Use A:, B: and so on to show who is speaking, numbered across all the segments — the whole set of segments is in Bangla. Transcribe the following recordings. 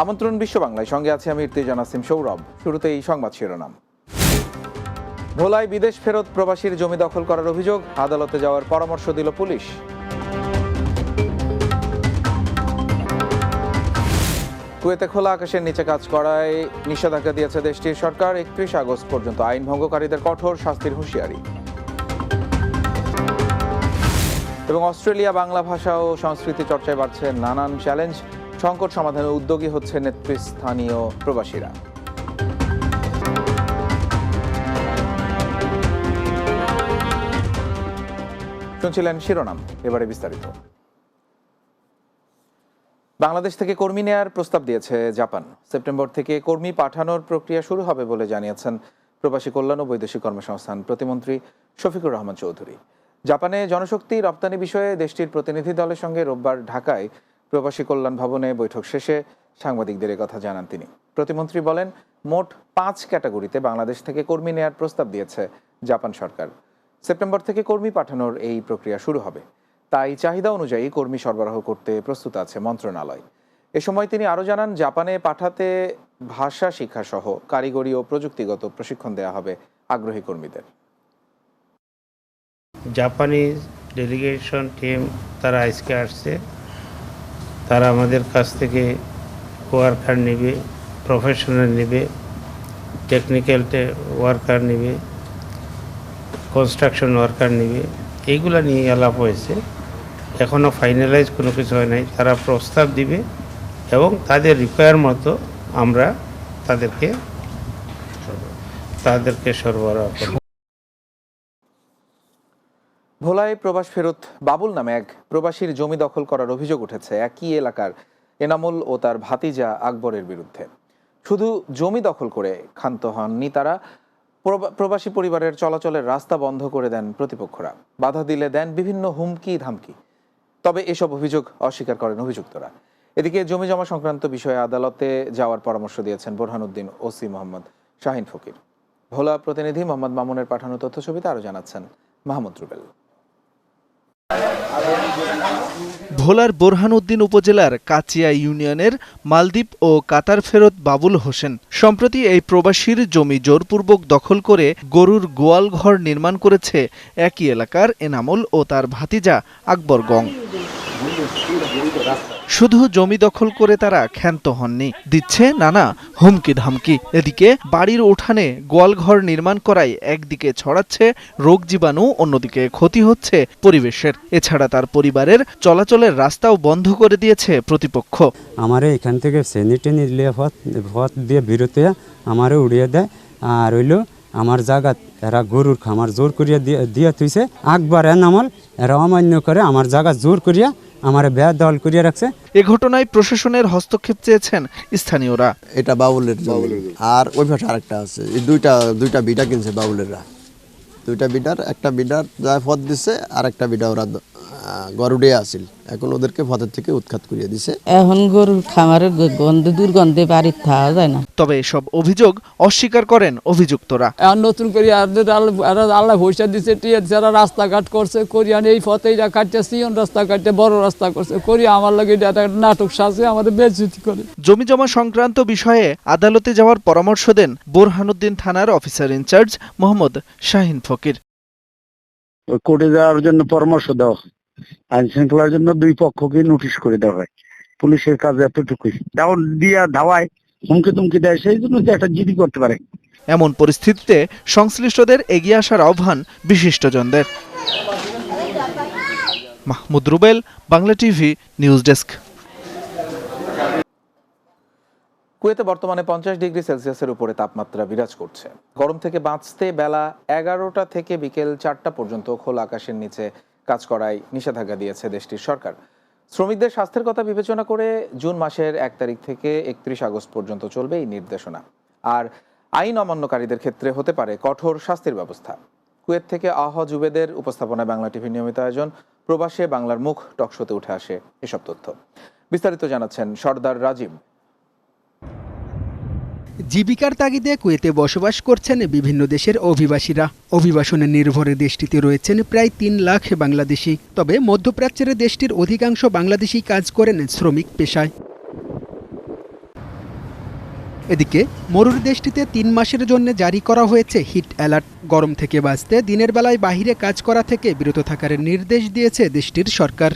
A: আমন্ত্রণ বিশ্ব বাংলায়, সঙ্গে আছে আমি ইরতিজা নাসিম সৌরভ। শুরুতে এই সংবাদ শিরোনাম। ভোলায় বিদেশ ফেরত প্রবাসীর জমি দখল করার অভিযোগ, আদালতে যাওয়ার পরামর্শ দিল পুলিশ। কুয়েতে খোলা আকাশের নিচে কাজ করায় নিষেধাজ্ঞা দিয়েছে দেশটির সরকার। 31 আগস্ট পর্যন্ত আইন ভঙ্গকারীদের কঠোর শাস্তির হুঁশিয়ারি। এবং অস্ট্রেলিয়া বাংলা ভাষা ও সংস্কৃতি চর্চায় বাড়ছে নানান চ্যালেঞ্জ, সংকট সমাধানে উদ্যোগী হচ্ছে নেতৃস্থানীয় প্রবাসীরা। শুনছিলেন শিরোনাম, এবারে বিস্তারিত। বাংলাদেশ থেকে কর্মী নেয়ার প্রস্তাব দিয়েছে জাপান। সেপ্টেম্বর থেকে কর্মী পাঠানোর প্রক্রিয়া শুরু হবে বলে জানিয়েছেন প্রবাসী কল্যাণ ও বৈদেশিক কর্মসংস্থান প্রতিমন্ত্রী শফিকুর রহমান চৌধুরী। জাপানে জনশক্তি রপ্তানি বিষয়ে দেশটির প্রতিনিধি দলের সঙ্গে রোববার ঢাকায় প্রবাসী কল্যাণ ভবনে বৈঠক শেষে সাংবাদিকদের কথা জানান তিনি। প্রতিমন্ত্রী বলেন, মোট 5 ক্যাটাগরিতে বাংলাদেশ থেকে কর্মী নেয়ার প্রস্তাব দিয়েছে জাপান সরকার। সেপ্টেম্বর থেকে কর্মী পাঠানোর এই প্রক্রিয়া শুরু হবে, তাই চাহিদা অনুযায়ী কর্মী সরবরাহ করতে প্রস্তুত আছে মন্ত্রণালয়। এ সময় তিনি আরও জানান, জাপানে পাঠাতে ভাষা শিক্ষা সহ কারিগরি ও প্রযুক্তিগত প্রশিক্ষণ দেওয়া হবে আগ্রহী কর্মীদের।
B: জাপানিজ ডেলিগেশন টিম তারা আজকে আসছে, তারা আমাদের কাছ থেকে ওয়ার্কার নেবে, প্রফেশনাল নেবে, টেকনিক্যাল ওয়ার্কার নেবে, কনস্ট্রাকশন ওয়ার্কার নেবে, এইগুলো নিয়ে আলাপ হয়েছে। এখনও ফাইনালাইজ কোনো কিছু হয় নাই। তারা প্রস্তাব দিবে এবং তাদের রিকোয়ার মতো আমরা তাদেরকে সরবরাহ করব।
A: ভোলায় প্রবাস ফেরত বাবুল নামে এক প্রবাসীর জমি দখল করার অভিযোগ উঠেছে একই এলাকার এনামুল ও তার ভাতিজা আকবরের বিরুদ্ধে। শুধু জমি দখল করে ক্ষান্ত হননি তারা, প্রবাসী পরিবারের চলাচলের রাস্তা বন্ধ করে দেন প্রতিপক্ষরা, বাধা দিলে দেন বিভিন্ন হুমকি ধামকি। তবে এসব অভিযোগ অস্বীকার করেন অভিযুক্তরা। এদিকে জমি জমা সংক্রান্ত বিষয়ে আদালতে যাওয়ার পরামর্শ দিয়েছেন বোরহানুদ্দিন ওসি মোহাম্মদ শাহিন ফকির। ভোলা প্রতিনিধি মোহাম্মদ মামুনের পাঠানো তথ্যছবিতে আরও জানাচ্ছেন মাহমুদ রুবেল।
C: ভোলার বোরহানউদ্দিন উপজেলার কাচিয়া ইউনিয়নের মালদ্বীপ ও কাতার ফেরত বাবুল হোসেন সম্প্রতি এই প্রবাসীর জমি জোরপূর্বক দখল করে গরুর গোয়াল ঘর নির্মাণ করেছে একই এলাকার এনামুল ও তার ভাতিজা আকবর গং। শুধু জমি দখল করে তারা ক্ষান্ত হননি, দিচ্ছে নানা হুমকি ধামকি। এদিকে বাড়ির উঠানে গোয়ালঘর নির্মাণ করায় একদিকে ছড়াচ্ছে রোগ জীবাণু, অন্যদিকে ক্ষতি হচ্ছে পরিবেশের। এছাড়া তার পরিবারের চলাচলের রাস্তাও বন্ধ করে দিয়েছে প্রতিপক্ষ।
D: আমারে এখান থেকে সেনিটেনি পথ দিয়ে বিরতে আমারে উড়িয়ে দেয়। আর হইল আমার জায়গা এরা গরুর খামার জোর করিয়া দিয়ে তুইছে। আকবর এনামল এরা অমান্য করে আমার জায়গা জোর করিয়া আমার বেয়া দল করিয়া রাখছে।
C: এ ঘটনায় প্রশাসনের হস্তক্ষেপ চেয়েছেন স্থানীয়রা।
E: এটা বাউলের জমি, আর ওই পাশে আরেকটা আছে। এই দুইটা বিটা কিনছে বাউলেররা। দুইটা বিডার, একটা বিডার যা পথ দিচ্ছে, আর একটা বিডা ওরা গরুড়ে আসিল। এখন ওদেরকে পথের থেকে উৎখাত করিয়ে দিছে।
F: এখন গরুর খামারের গন্ধে দুর্গন্ধে বাড়ির থাকা যায় না।
C: তবে এসব অভিযোগ অস্বীকার করেন অভিযুক্তরা।
G: নতুন করে আল্লাহ পয়সা দিচ্ছে, যারা রাস্তাঘাট করছে করিয়ান এই পথে কাটতে সিয়ন রাস্তা কাটতে বড় রাস্তা করছে করিয়া আমার লাগে নাটক সাজে আমাদের বেজ্জতি করে।
C: জমি জমা সংক্রান্ত বিষয়ে আদালতে যাওয়ার পরামর্শ দেন বোরহানুদ্দিন থানার অফিসার ইনচার্জ মোহাম্মদ শাহিন ফকির।
H: কোর্টে যাওয়ার জন্য পরামর্শ দেওয়া হয়, আইন শৃঙ্খলার জন্য দুই পক্ষকে নোটিশ করে দেওয়া হয়। পুলিশের কাজ এতটুকুই, তেমন দিয়া ধাওয়ায় হুমকি তুমকি দেয়, সেই জন্য যে একটা জিডি করতে পারে।
C: এমন পরিস্থিতিতে সংশ্লিষ্টদের এগিয়ে আসার আহ্বান বিশিষ্টজনদের। Mahmud Rubel, Bangla TV, news desk.
A: কুয়েতে বর্তমানে 50 ডিগ্রি সেলসিয়াসের উপরে তাপমাত্রা বিরাজ করছে। গরম থেকে বাঁচতে বেলা 11টা থেকে বিকেল 4টা পর্যন্ত খোলা আকাশের নিচে কাজ করায় নিষেধাজ্ঞা দিয়েছে দেশটির সরকার। শ্রমিকদের স্বাস্থ্যের কথা বিবেচনা করে জুন মাসের 1 তারিখ থেকে 31 আগস্ট পর্যন্ত চলবে এই নির্দেশনা। আর আইন অমান্যকারীদের ক্ষেত্রে হতে পারে কঠোর শাস্তির ব্যবস্থা। কুয়েত থেকে আহ জুবেদের উপস্থাপনায় বাংলা টিভির নিয়মিত আয়োজন প্রবাসে বাংলার মুখ টকশোতে উঠে আসে এসব তথ্য। বিস্তারিত জানাচ্ছেন সর্দার রাজীব।
I: জীবিকার তাগিদে কুয়েতে বসবাস করছেন বিভিন্ন দেশের অভিবাসীরা। অভিবাসনের নির্ভরে দেশটিতে রয়েছেন প্রায় 3 লাখ বাংলাদেশি। তবে মধ্যপ্রাচ্যের দেশটির অধিকাংশ বাংলাদেশি কাজ করেন শ্রমিক পেশায়। এদিকে মরুর দেশটিতে 3 মাসের জন্য জারি করা হয়েছে হিট অ্যালার্ট। গরম থেকে বাঁচতে দিনের বেলায় বাইরে কাজ করা থেকে বিরত থাকার নির্দেশ দিয়েছে দেশটির সরকার।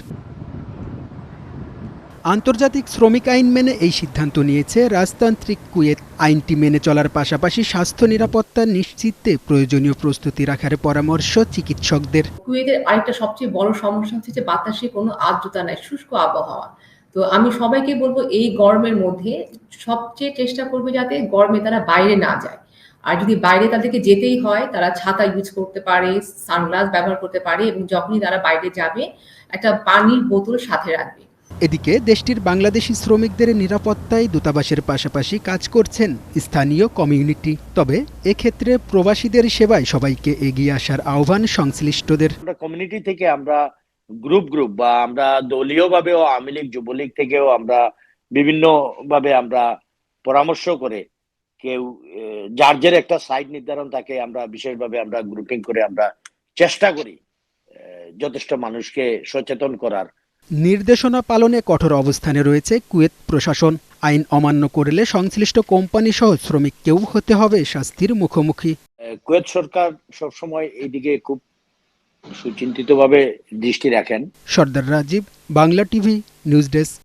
I: আন্তর্জাতিক শ্রমিক আইন মেনে এই সিদ্ধান্ত নিয়েছে রাজতান্ত্রিক কুয়েত। আইনটি মেনে চলার পাশাপাশি স্বাস্থ্য নিরাপত্তা নিশ্চিতে প্রয়োজনীয় প্রস্তুতি রাখার পরামর্শ চিকিৎসকদের।
J: কুয়েতের আরেকটা সবচেয়ে বড় সমস্যা হচ্ছে যে বাতাসে কোনো আর্দ্রতা নাই, শুষ্ক আবহাওয়া। তো আমি সবাইকে বলবো এই গরমের মধ্যে সবচেয়ে চেষ্টা করবে যাতে গরমে তারা বাইরে না যায়। আর যদি বাইরে তাদেরকে যেতেই হয় তারা ছাতা ইউজ করতে পারে, সানগ্লাস ব্যবহার করতে পারে, এবং যখনই তারা বাইরে যাবে একটা পানির বোতল সাথে রাখবে।
I: এদিকে দেশটির বাংলাদেশি শ্রমিকদের নিরাপত্তায় দূতাবাসের পাশাপাশি কাজ করছেন স্থানীয় কমিউনিটি। তবে এক্ষেত্রে প্রবাসীদের সেবায় সবাইকে এগিয়ে আসার আহ্বান সংশ্লিষ্টদের।
K: কমিউনিটি থেকে আমরা গ্রুপ বা আমরা দলীয় ভাবেও আওয়ামী লীগ যুবলীগ থেকেও আমরা বিভিন্ন ভাবে আমরা পরামর্শ করে কেউ যার একটা সাইড নির্ধারণ থাকে, আমরা বিশেষভাবে আমরা গ্রুপিং করে আমরা চেষ্টা করি যথেষ্ট মানুষকে সচেতন করার।
I: নির্দেশনা পালনে কঠোর অবস্থানে রয়েছে কুয়েত প্রশাসন। আইন অমান্য করলে সংশ্লিষ্ট কোম্পানি সহ শ্রমিককেও হতে হবে শাস্তির মুখোমুখি।
K: কুয়েত সরকার সবসময় এইদিকে খুব সুচিন্তিতভাবে দৃষ্টি রাখেন।
I: Sardar Rajib, Bangla TV, news desk.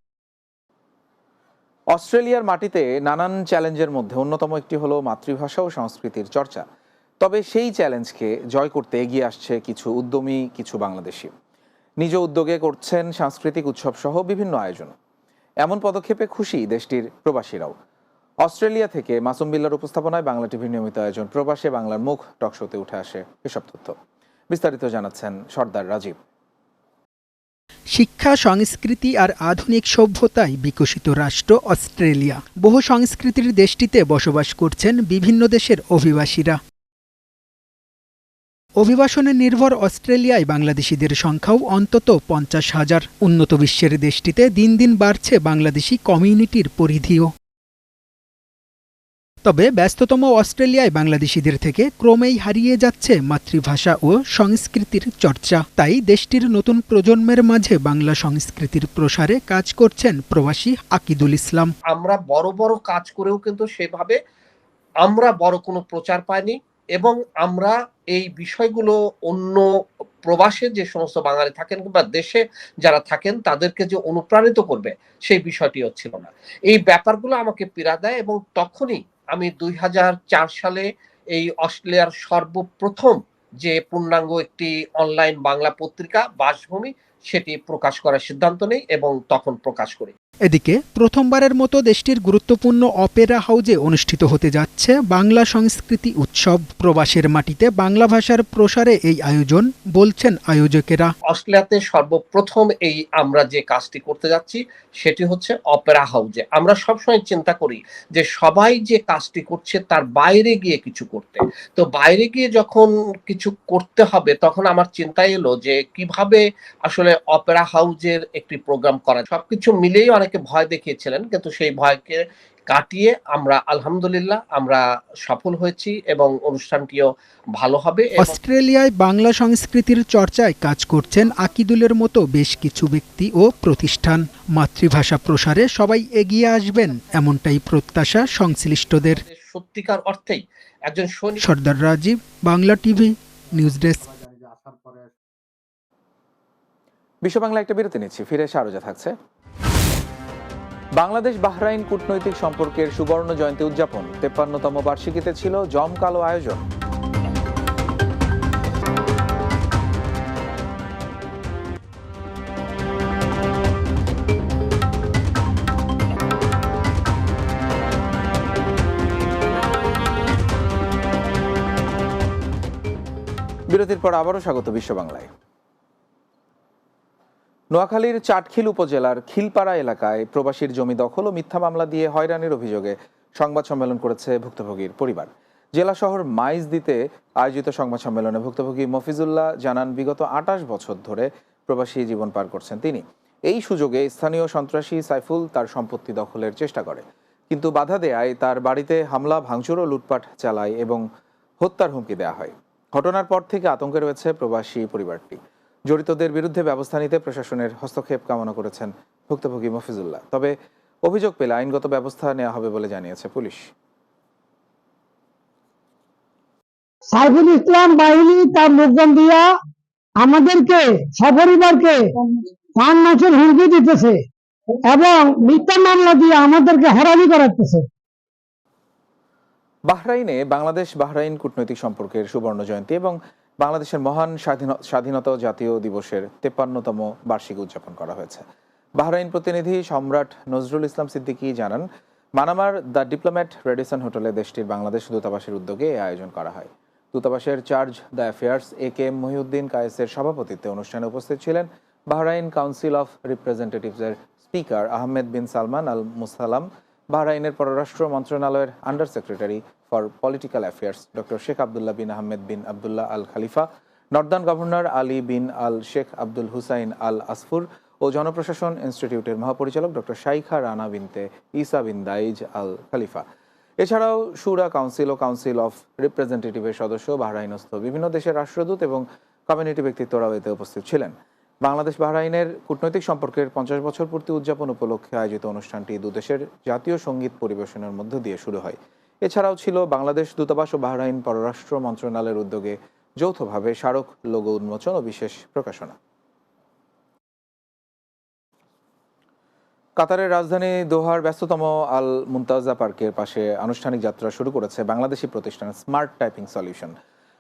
A: অস্ট্রেলিয়ার মাটিতে নানান চ্যালেঞ্জের মধ্যে অন্যতম একটি হলো মাতৃভাষা ও সংস্কৃতির চর্চা। তবে সেই চ্যালেঞ্জকে জয় করতে এগিয়ে আসছে কিছু উদ্যমী কিছু বাংলাদেশি। নিজ উদ্যোগে করছেন সাংস্কৃতিক উৎসব সহ বিভিন্ন আয়োজন। এমন পদক্ষেপে খুশি দেশটির প্রবাসীরাও। অস্ট্রেলিয়া থেকে মাসুম বিল্লার উপস্থাপনায় বাংলা টিভির নিয়মিত আয়োজন প্রবাসে বাংলার মুখ টকশোতে উঠে আসে এসব তথ্য। বিস্তারিত জানাচ্ছেন সর্দার রাজীব।
I: শিক্ষা, সংস্কৃতি আর আধুনিক সভ্যতায় বিকশিত রাষ্ট্র অস্ট্রেলিয়া। বহু সংস্কৃতির দেশটিতে বসবাস করছেন বিভিন্ন দেশের অভিবাসীরা। অভিবাসনে নির্ভর অস্ট্রেলিয়ায় বাংলাদেশিদের সংখ্যাও অন্তত 50,000। উন্নত বিশ্বের দেশটিতে দিন দিন বাড়ছে বাংলাদেশি কমিউনিটির পরিধিও। তবে ব্যস্ততম অস্ট্রেলিয়ায় বাংলাদেশিদের থেকে ক্রমেই হারিয়ে যাচ্ছে মাতৃভাষা ও সংস্কৃতির চর্চা। তাই দেশটির নতুন প্রজন্মের মাঝে বাংলা সংস্কৃতির প্রসারে কাজ করছেন প্রবাসী আকিদুল ইসলাম।
L: আমরা বড় বড় কাজ করেও কিন্তু সেভাবে আমরা বড় কোনো প্রচার পাইনি, এবং আমরা এই বিষয়গুলো অন্য প্রবাসে যে সমস্ত বাঙালি থাকেন কিংবা দেশে যারা থাকেন তাদেরকে যে অনুপ্রাণিত করবে সেই বিষয়টিও ছিল না। এই ব্যাপারগুলো আমাকে পীড়া দেয়, এবং তখনই আমি 2004 সালে এই অস্ট্রেলিয়ার সর্বপ্রথম যে পূর্ণাঙ্গ একটি অনলাইন বাংলা পত্রিকা বাসভূমি সেটি প্রকাশ করার সিদ্ধান্ত নেই এবং তখন প্রকাশ করি।
I: এদিকে প্রথমবারের মতো দেশটির গুরুত্বপূর্ণ অপেরা হাউজে অনুষ্ঠিত হতে যাচ্ছে বাংলা সংস্কৃতি উৎসব। প্রবাসের মাটিতে বাংলা ভাষার প্রসারে এই আয়োজন, বলছেন আয়োজকেরা।
L: অস্ট্রেলিয়াতে সর্বপ্রথম এই আমরা যে কাজটি করতে যাচ্ছি সেটি হচ্ছে অপেরা হাউজে। আমরা সবসময় চিন্তা করি যে সবাই যে কাজটি করছে তার বাইরে গিয়ে কিছু করতে, তো বাইরে গিয়ে যখন কিছু করতে হবে তখন আমার চিন্তা এলো যে কিভাবে আসলে অপেরা হাউজের একটি প্রোগ্রাম করা। সবকিছু মিলেই অনেকে ভয় দেখিয়েছিলেন, কিন্তু সেই ভয়কে কাটিয়ে আমরা আলহামদুলিল্লাহ আমরা সফল হয়েছি এবং অনুষ্ঠানটিও ভালো হবে।
I: অস্ট্রেলিয়ায় বাংলা সংস্কৃতির চর্চায় কাজ করছেন আকিদুলের মতো বেশ কিছু ব্যক্তি ও প্রতিষ্ঠান। মাতৃভাষা প্রসারে সবাই এগিয়ে আসবেন, এমনটাই প্রত্যাশা সংশ্লিষ্টদের।
L: সত্যিকার অর্থেই একজন সৈনিক।
I: Sardar Rajib, Bangla TV, news desk.
A: বিশ্ব বাংলা একটা বিরতি নিচ্ছি, ফিরে এসে আরো যা থাকছে। বাংলাদেশ বাহরাইন কূটনৈতিক সম্পর্কের সুবর্ণ জয়ন্তী উদযাপন 53তম বার্ষিকীতে ছিল জমকালো আয়োজন। বিরতির পর আবারও স্বাগত বিশ্ব বাংলায়। নোয়াখালীর চাটখিল উপজেলার খিলপাড়া এলাকায় প্রবাসীর জমি দখল ও মিথ্যা মামলা দিয়ে হয়রানির অভিযোগে সংবাদ সম্মেলন করেছে ভুক্তভোগীর পরিবার। জেলা শহর মাইজদীতে আয়োজিত সংবাদ সম্মেলনে ভুক্তভোগী মফিজুল্লাহ জানান, বিগত 28 বছর ধরে প্রবাসী জীবন পার করছেন তিনি। এই সুযোগে স্থানীয় সন্ত্রাসী সাইফুল তার সম্পত্তি দখলের চেষ্টা করে, কিন্তু বাধা দেয়ায় তার বাড়িতে হামলা, ভাঙচুর ও লুটপাট চালায় এবং হত্যার হুমকি দেওয়া হয়। ঘটনার পর থেকে আতঙ্কে রয়েছে প্রবাসী পরিবারটি। জড়িতদের বিরুদ্ধে ব্যবস্থা নিতে প্রশাসনের হস্তক্ষেপ কামনা করেছেন ভুক্তভোগী মফিজুল্লাহ। তবে অভিযোগ পেলে আইনগত ব্যবস্থা নেওয়া হবে বলে জানিয়েছে পুলিশ।
M: সাইফুল ইসলাম বাহিনী তার লোকজন দিয়া আমাদেরকে সপরিবারকে 5 মাসের হুমকি দিতেছে এবং মিথ্যা মামলা দিয়ে আমাদেরকে হয়রানি করাতেছে।
A: বাহরাইনে বাংলাদেশ বাহরাইন কূটনৈতিক সম্পর্কের সুবর্ণ জয়ন্তী এবং বাংলাদেশের মহান স্বাধীনতা জাতীয় দিবসের 53তম বার্ষিকী উদযাপন করা হয়েছে। বাহরাইন প্রতিনিধি সম্রাট নজরুল ইসলাম সিদ্দিকী জানান, মানামার দ্য ডিপ্লোম্যাট রেডিসন হোটেলে দেশটির বাংলাদেশ দূতাবাসের উদ্যোগে এই আয়োজন করা হয়। দূতাবাসের charge d' affairs AK Mohiuddin কায়েসের সভাপতিত্বে অনুষ্ঠানে উপস্থিত ছিলেন বাহরাইন কাউন্সিল অফ রিপ্রেজেন্টেটিভসের speaker Ahmed bin Salman Al Musallam, বাহরাইনের পররাষ্ট্র মন্ত্রণালয়ের under secretary for political affairs doctor Sheikh Abdullah bin Ahmed bin Abdullah Al Khalifa, northern governor Ali bin Al Sheikh Abdul Hussain Al Asfour ও জনপ্রশাসন ইনস্টিটিউটের মহাপরিচালক ডক্টর শাইখা রানা বিনতে ইসা বিন দাইজ আল খালিফা। এছাড়াও শুরা কাউন্সিল ও কাউন্সিল অফ রিপ্রেজেন্টেটিভের সদস্য, বাহরাইনস্থ বিভিন্ন দেশের রাষ্ট্রদূত এবং কমিউনিটি ব্যক্তিত্বরাও এতে উপস্থিত ছিলেন। বাংলাদেশ বাহরাইনের কূটনৈতিক সম্পর্কের 50 বছর পূর্তি উদযাপন উপলক্ষে আয়োজিত অনুষ্ঠানটি দুদেশের জাতীয় সঙ্গীত পরিবেশনের মধ্য দিয়ে শুরু হয়। এছাড়াও ছিল বাংলাদেশ দূতাবাস ও বাহরাইন পররাষ্ট্র মন্ত্রণালয়ের উদ্যোগে যৌথভাবে স্মারক লোগো উন্মোচন ও বিশেষ প্রকাশনা। কাতারের রাজধানী দোহার ব্যস্ততম আল মুনতাজা পার্কের পাশে আনুষ্ঠানিক যাত্রা শুরু করেছে বাংলাদেশি প্রতিষ্ঠান স্মার্ট টাইপিং সলিউশন।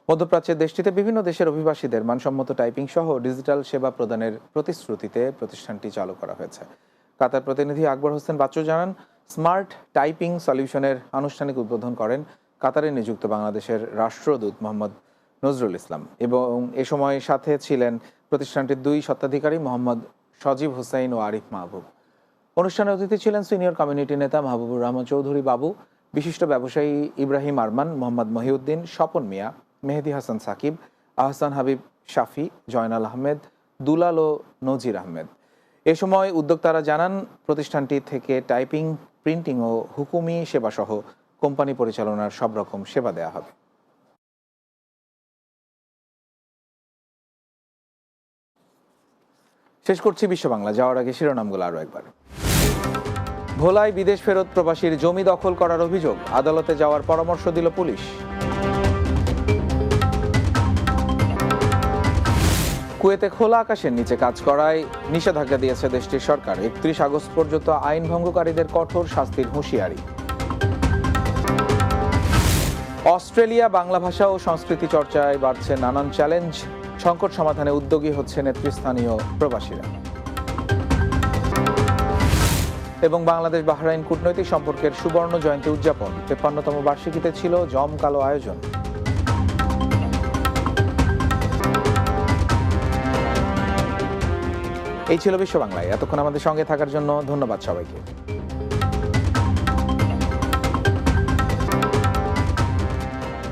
A: মধ্যপ্রাচ্যের দেশটিতে বিভিন্ন দেশের অভিবাসীদের মানসম্মত টাইপিং সহ ডিজিটাল সেবা প্রদানের প্রতিশ্রুতিতে প্রতিষ্ঠানটি চালু করা হয়েছে। কাতার প্রতিনিধি আকবর হোসেন বাচ্চু জানান, স্মার্ট টাইপিং সলিউশনের আনুষ্ঠানিক উদ্বোধন করেন কাতারে নিযুক্ত বাংলাদেশের রাষ্ট্রদূত মোহাম্মদ নজরুল ইসলাম এবং এ সময় সাথে ছিলেন প্রতিষ্ঠানটির 2 স্বত্বাধিকারী মোহাম্মদ সজীব হোসেন ও আরিফ মাহবুব। অনুষ্ঠানে অতিথি ছিলেন সিনিয়র কমিউনিটি নেতা মাহবুবুর রহমান চৌধুরী বাবু, বিশিষ্ট ব্যবসায়ী ইব্রাহিম আরমান, মোহাম্মদ মহিউদ্দিন, স্বপন মিয়া, মেহেদি হাসান সাকিব, আহসান হাবিব শাফি, জয়নাল আহমেদ, দুলাল ও নজির আহমেদ। এ সময় উদ্যোক্তারা জানান, প্রতিষ্ঠানটি থেকে টাইপিং, প্রিন্টিং ও হুকুমি সেবা সহ কোম্পানি পরিচালনার সব রকম সেবা দেওয়া হবে। শেষ করছি বিশ্ব বাংলা, যাওয়ার আগে শিরোনামগুলো আরও একবার। ভোলায় বিদেশ ফেরত প্রবাসীর জমি দখল করার অভিযোগ, আদালতে যাওয়ার পরামর্শ দিল পুলিশ। কুয়েতে খোলা আকাশের নিচে কাজ করায় নিষেধাজ্ঞা দিয়েছে দেশটির সরকার। 31 আগস্ট পর্যন্ত আইন ভঙ্গকারীদের কঠোর শাস্তির হুঁশিয়ারি। অস্ট্রেলিয়া বাংলা ভাষা ও সংস্কৃতি চর্চায় বাড়ছে নানান চ্যালেঞ্জ, সংকট সমাধানে উদ্যোগী হচ্ছে নেতৃস্থানীয় প্রবাসীরা। এবং বাংলাদেশ বাহরাইন কূটনৈতিক সম্পর্কের সুবর্ণ জয়ন্তী উদযাপন, 53তম বার্ষিকীতে ছিল জমকালো আয়োজন। এই ছিল বিশ্ব বাংলায়। এতক্ষণ আমাদের সঙ্গে থাকার জন্য ধন্যবাদ সবাইকে।